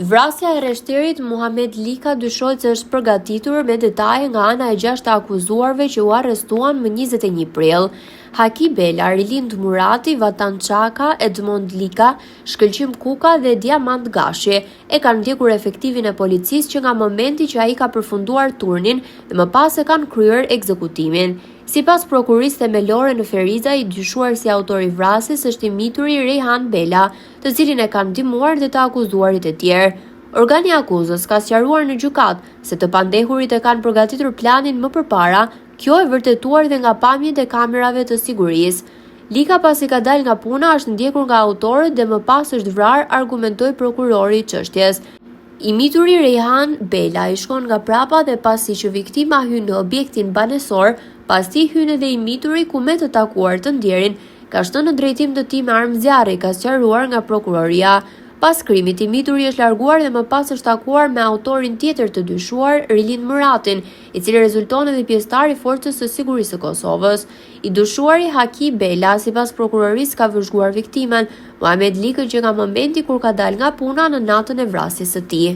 Vrasja e rreshterit Muhamet Lika dyshohet se është përgatitur me detaje nga ana e 6 të akuzuarve që u arrestuan më 21 prill. Haki Bela, Rilind Murati, Vatan Çaka, Edmond Lika, Shkëlqim Kuka dhe Diamant Gashi e kanë ndjekur efektivin e policisë që nga momenti që ai ka përfunduar turnin dhe më pas e kanë kryer ekzekutimin. Sipas prokurisë themelore në Feriza, i dyshuar si autor i vrasjes është i mituri Rejhan Bela, të cilin e kanë ndihmuar dhe të akuzuarit e tjerë. Organi i akuzës ka sqaruar në gjykatë se të pandehurit e kanë përgatitur planin më përpara, kjo e vërtetuar dhe nga pamjet e kamerave të sigurisë. Lika pasi ka dalë nga puna është ndjekur nga autorët dhe më pas është vrarë, argumentoi prokurori i çështjes. I mituri Rejhan Bela i shkon nga prapa dhe pasi që viktima hyn në objektin banesor, pasi hyn edhe i mituri ku me të takuar të ndjerin, ka shënë në drejtim të tij me armë zjarri, ka sqaruar nga prokuroria. Pas krimit, i mituri është larguar dhe më pas është takuar me autorin tjetër të dyshuar, Rilind Muratin, i cili rezulton edhe pjesëtar i Forcës së Sigurisë së Kosovës. I dyshuari Haki Bela, sipas prokurorisë, ka vëzhguar viktimen, Muhamet Likën, që nga momenti kur ka dalë nga puna në natën e vrasjes së tij.